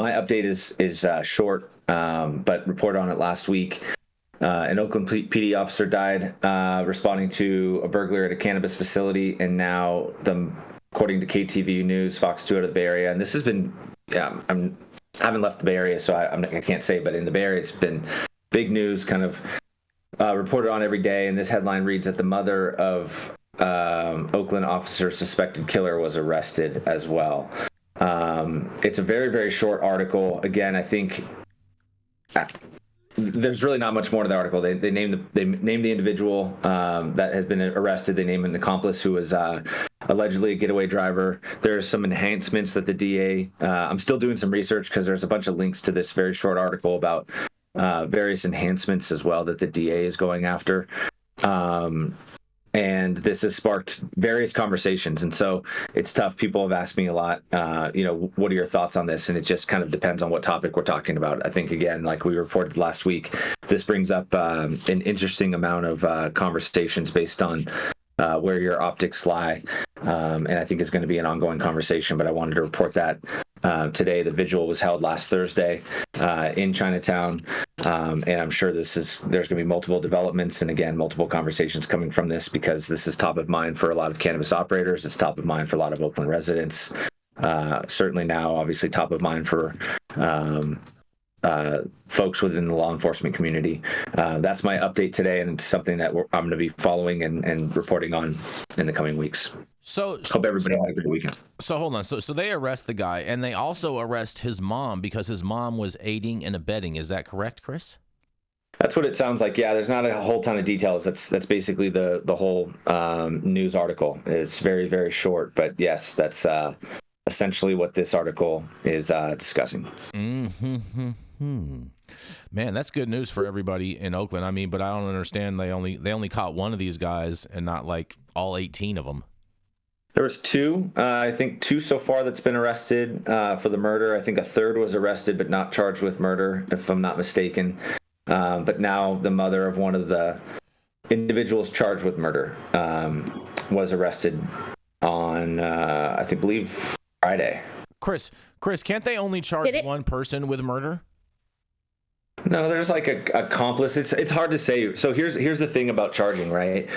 My update is short, but reported on it last week. An Oakland PD officer died responding to a burglary at a cannabis facility, and now, according to KTVU News, Fox 2 out of the Bay Area, and this has been, I haven't left the Bay Area, so I can't say, but in the Bay Area, it's been big news, kind of reported on every day, and this headline reads that the mother of Oakland officer suspected killer was arrested as well. It's a very, very short article. Again, I think there's really not much more to the article. They name the individual that has been arrested. They name an accomplice who was allegedly a getaway driver. There's some enhancements that the DA. I'm still doing some research because there's a bunch of links to this very short article about various enhancements as well that the DA is going after. And this has sparked various conversations. And so it's tough. People have asked me a lot, what are your thoughts on this? And it just kind of depends on what topic we're talking about. I think, again, like we reported last week, this brings up an interesting amount of conversations based on where your optics lie. And I think it's going to be an ongoing conversation, but I wanted to report that today. The vigil was held last Thursday in Chinatown. And I'm sure there's going to be multiple developments and, again, multiple conversations coming from this, because this is top of mind for a lot of cannabis operators. It's top of mind for a lot of Oakland residents. Certainly now, obviously, top of mind for folks within the law enforcement community. That's my update today, and it's something that I'm going to be following and reporting on in the coming weeks. So hope everybody had a good weekend. So hold on. So they arrest the guy, and they also arrest his mom because his mom was aiding and abetting. Is that correct, Chris? That's what it sounds like. Yeah, there's not a whole ton of details. That's basically the whole news article. It's very, very short, but yes, that's essentially what this article is discussing. Man, that's good news for everybody in Oakland. I mean, but I don't understand. They only caught one of these guys and not like all 18 of them. There was two, I think two so far that's been arrested for the murder. I think a third was arrested but not charged with murder, if I'm not mistaken. But now the mother of one of the individuals charged with murder was arrested on, I believe, Friday. Chris, can't they only charge one person with murder? No, there's like a accomplice. It's hard to say. So here's the thing about charging, right?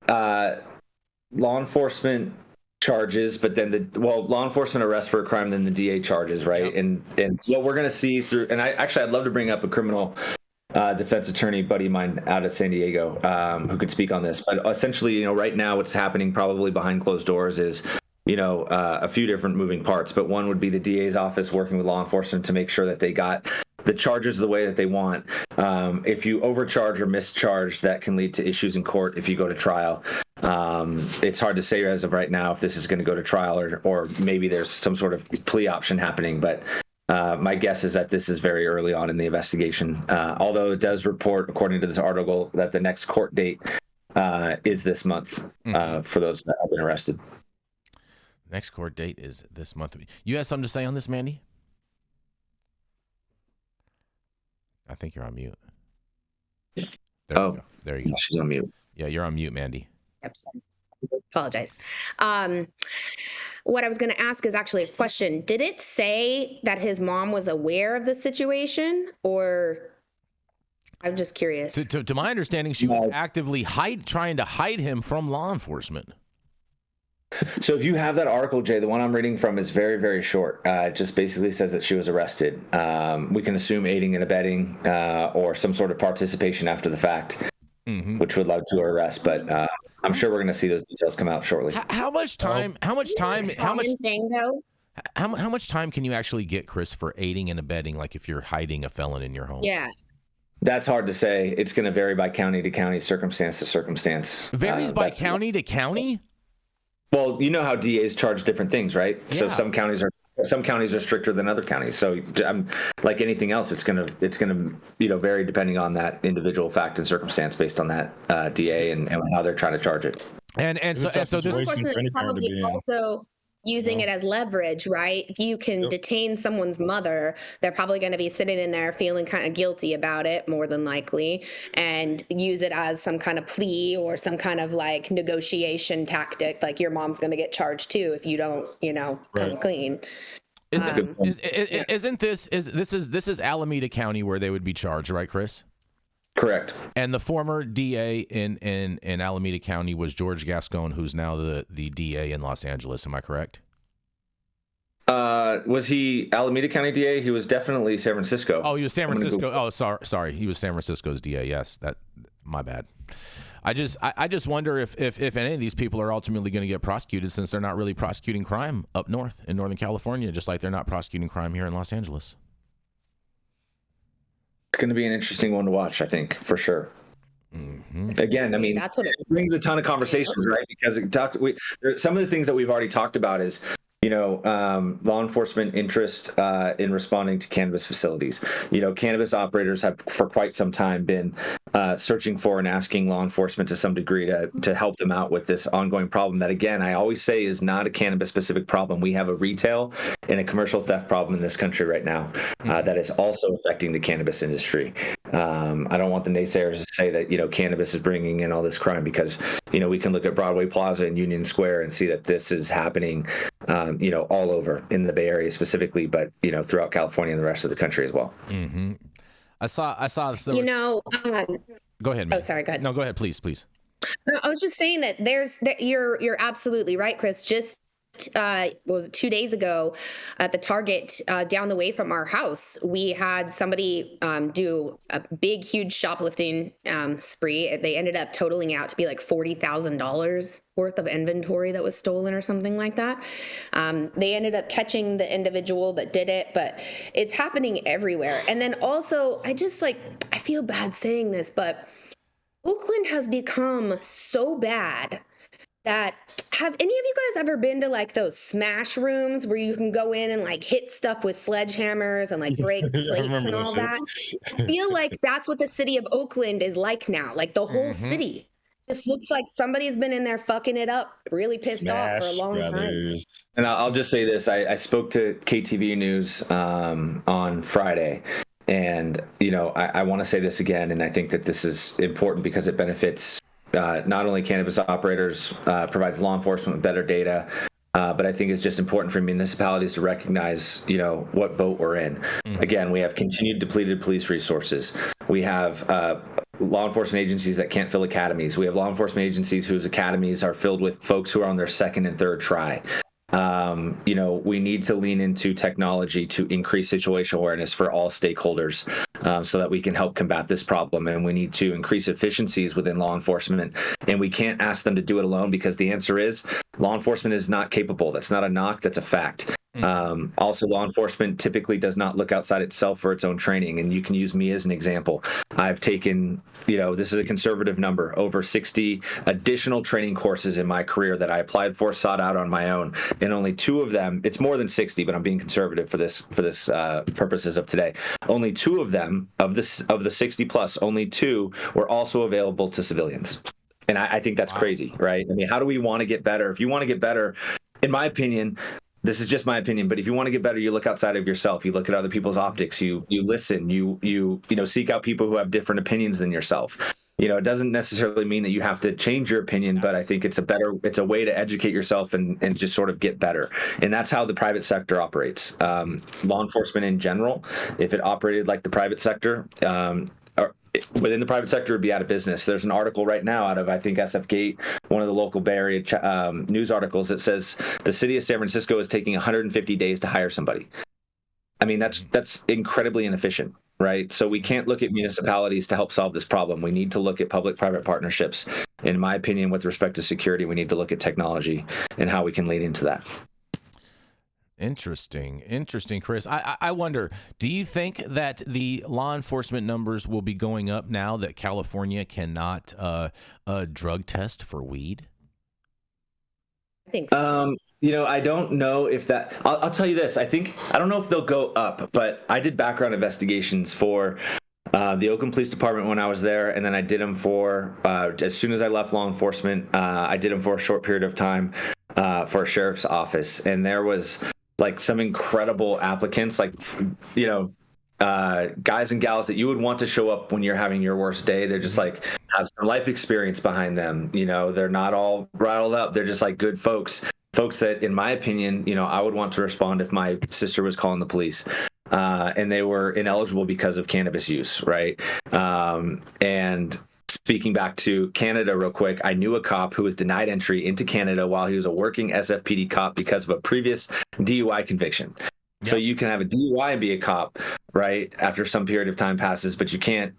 Law enforcement charges, but then law enforcement arrests for a crime, then the DA charges, right? Yep. And what we're going to see through, and I'd love to bring up a criminal defense attorney buddy of mine out of San Diego who could speak on this. But essentially, right now what's happening probably behind closed doors is, a few different moving parts. But one would be the DA's office working with law enforcement to make sure that they got the charges the way that they want. If you overcharge or mischarge, that can lead to issues in court if you go to trial. It's hard to say as of right now if this is going to go to trial or maybe there's some sort of plea option happening. But my guess is that this is very early on in the investigation. Although it does report, according to this article, that the next court date is this month for those that have been arrested. Next court date is this month. You have something to say on this, Mandy? I think you're on mute. There you go. There you go. She's on mute. Yeah, you're on mute, Mandy. Yep. Apologize. What I was going to ask is actually a question. Did it say that his mom was aware of the situation, or I'm just curious? To my understanding, she was actively trying to hide him from law enforcement. So if you have that article, Jay, the one I'm reading from is very, very short. It just basically says that she was arrested. We can assume aiding and abetting or some sort of participation after the fact, which would lead to her arrest. But I'm sure we're going to see those details come out shortly. How much time can you actually get, Chris, for aiding and abetting, like if you're hiding a felon in your home? Yeah. That's hard to say. It's going to vary by county to county, circumstance to circumstance. Varies by county to county? Well, you know how DAs charge different things, right? Yeah. So some counties are stricter than other counties. So like anything else, it's gonna vary depending on that individual fact and circumstance based on that DA and how they're trying to charge it. And so this person is probably also using it as leverage, right? If you can detain someone's mother, they're probably going to be sitting in there feeling kind of guilty about it, more than likely, and use it as some kind of plea or some kind of like negotiation tactic. Like your mom's going to get charged too if you don't, come clean. Isn't this Alameda County where they would be charged, right, Chris? Correct. And the former DA in Alameda County was George Gascon, who's now the DA in Los Angeles. Am I correct? Was he Alameda County DA? He was definitely San Francisco. Oh, he was San Francisco. Oh, sorry. He was San Francisco's DA. Yes, my bad. I just wonder if any of these people are ultimately going to get prosecuted, since they're not really prosecuting crime up north in Northern California, just like they're not prosecuting crime here in Los Angeles. It's going to be an interesting one to watch, I think, for sure. Mm-hmm. Again, I mean, that's what it brings a ton of conversations, right? Because some of the things that we've already talked about is, law enforcement interest in responding to cannabis facilities. Cannabis operators have for quite some time been searching for and asking law enforcement to some degree to help them out with this ongoing problem that, again, I always say is not a cannabis-specific problem. We have a retail and a commercial theft problem in this country right now that is also affecting the cannabis industry. I don't want the naysayers to say that, cannabis is bringing in all this crime, because, we can look at Broadway Plaza and Union Square and see that this is happening all over in the Bay Area specifically, but, throughout California and the rest of the country as well. Mm-hmm. I saw. Go ahead, man. Oh, sorry. Go ahead. No, go ahead, please. No, I was just saying that you're absolutely right, Chris. Just what was it, 2 days ago at the Target down the way from our house, we had somebody do a big, huge shoplifting spree. They ended up totaling out to be like $40,000 worth of inventory that was stolen or something like that. They ended up catching the individual that did it, but it's happening everywhere. And then also, I feel bad saying this, but Oakland has become so bad that, have any of you guys ever been to like those smash rooms where you can go in and like hit stuff with sledgehammers and like break plates and all that? I feel like that's what the city of Oakland is like now. Like the whole city just looks like somebody's been in there fucking it up, really pissed off for a long time. And I'll just say this. I spoke to KTV News on Friday. And, I want to say this again, and I think that this is important because it benefits not only cannabis operators, provides law enforcement with better data, but I think it's just important for municipalities to recognize, what boat we're in. Mm-hmm. Again, we have continued depleted police resources. We have law enforcement agencies that can't fill academies. We have law enforcement agencies whose academies are filled with folks who are on their second and third try. We need to lean into technology to increase situational awareness for all stakeholders, so that we can help combat this problem. And we need to increase efficiencies within law enforcement. And we can't ask them to do it alone, because the answer is law enforcement is not capable. That's not a knock. That's a fact. Also, law enforcement typically does not look outside itself for its own training. And you can use me as an example. I've taken, this is a conservative number, over 60 additional training courses in my career that I applied for, sought out on my own. And only 2 of them, it's more than 60, but I'm being conservative for this purposes of today. Only 2 of them, of the 60 plus, only 2 were also available to civilians. And I think that's crazy, right? I mean, how do we want to get better? If you want to get better, in my opinion, this is just my opinion, but if you want to get better, you look outside of yourself. You look at other people's optics. You listen. You seek out people who have different opinions than yourself. It doesn't necessarily mean that you have to change your opinion, but I think it's a way to educate yourself and just sort of get better. And that's how the private sector operates. Law enforcement in general, if it operated like the private sector, within the private sector, would be out of business. There's an article right now out of, I think, SF Gate, one of the local Bay Area news articles that says the city of San Francisco is taking 150 days to hire somebody. I mean, that's incredibly inefficient, right? So we can't look at municipalities to help solve this problem. We need to look at public-private partnerships. In my opinion, with respect to security, we need to look at technology and how we can lean into that. Interesting, Chris. I wonder, do you think that the law enforcement numbers will be going up now that California cannot drug test for weed? I think so. I don't know if that. I'll tell you this. I don't know if they'll go up, but I did background investigations for the Oakland Police Department when I was there, and then I did them for as soon as I left law enforcement. I did them for a short period of time for a sheriff's office, and there was like some incredible applicants, like, guys and gals that you would want to show up when you're having your worst day. They're just like have some life experience behind them. They're not all riled up. They're just like good folks folks that, in my opinion, I would want to respond if my sister was calling the police. And they were ineligible because of cannabis use, right? And speaking back to Canada real quick, I knew a cop who was denied entry into Canada while he was a working SFPD cop because of a previous DUI conviction. Yep. So you can have a DUI and be a cop, right, after some period of time passes, but you can't,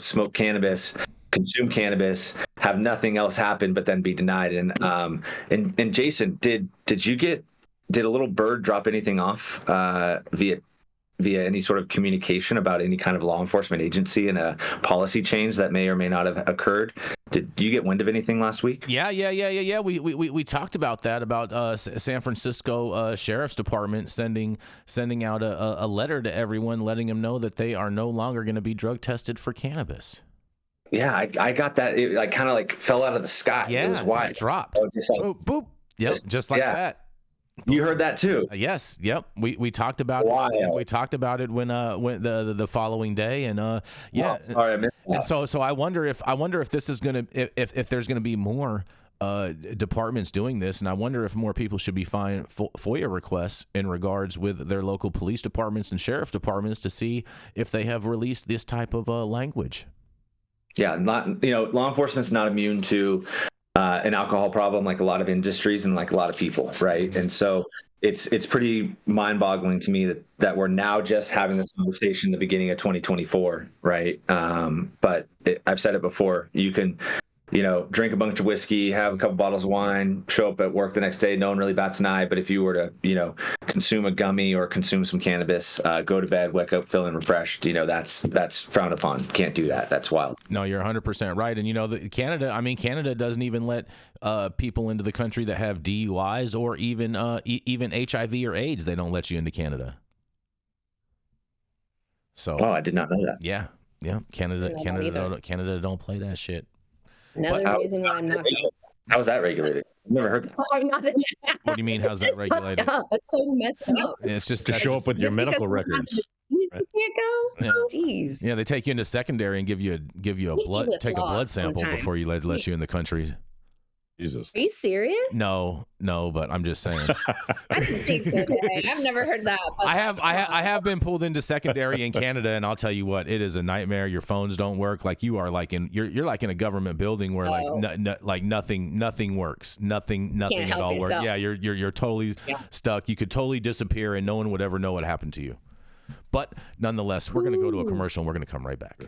smoke cannabis, consume cannabis, have nothing else happen, but then be denied. And Jason, did a little bird drop anything off via any sort of communication about any kind of law enforcement agency and a policy change that may or may not have occurred? Did you get wind of anything last week? Yeah. We talked about that, about San Francisco Sheriff's Department sending out a letter to everyone, letting them know that they are no longer going to be drug tested for cannabis. Yeah, I got that. It kind of fell out of the sky. Yeah, it was wild. It dropped. Just boop, boop. Yep, just like that. You heard that too? Yes. Yep. We talked about it. We talked about it when the following day, and yeah. Oh, sorry, I missed that. And so I wonder if this is gonna if there's gonna be more departments doing this, and I wonder if more people should be filing FOIA requests in regards with their local police departments and sheriff departments to see if they have released this type of language. Yeah, law enforcement's not immune to an alcohol problem like a lot of industries and like a lot of people, right? And so it's pretty mind-boggling to me that we're now just having this conversation in the beginning of 2024, right? But I've said it before, you can drink a bunch of whiskey, have a couple bottles of wine, show up at work the next day, no one really bats an eye. But if you were to, consume a gummy or consume some cannabis, go to bed, wake up feeling refreshed, that's frowned upon. Can't do that. That's wild. No, you're 100% right. And Canada doesn't even let people into the country that have DUIs or even HIV or AIDS. They don't let you into Canada. So. Oh, I did not know that. Yeah. Canada don't play that shit. Another reason why I'm not. How is that regulated? I've never heard that. What do you mean? How's that regulated? That's so messed up. It's just to show up with your medical records. You can't go. Yeah. Oh, jeez. Yeah, they take you into secondary and give you a blood sample before you let you in the country. Jesus. Are you serious? No, but I'm just saying. I didn't think so. I've never heard that. I have been pulled into secondary in Canada, and I'll tell you what, it is a nightmare. Your phones don't work. Like you are you're like in a government building where nothing works. Nothing at all works. Yeah, you're totally stuck. You could totally disappear, and no one would ever know what happened to you. But nonetheless, we're going to go to a commercial, and we're going to come right back.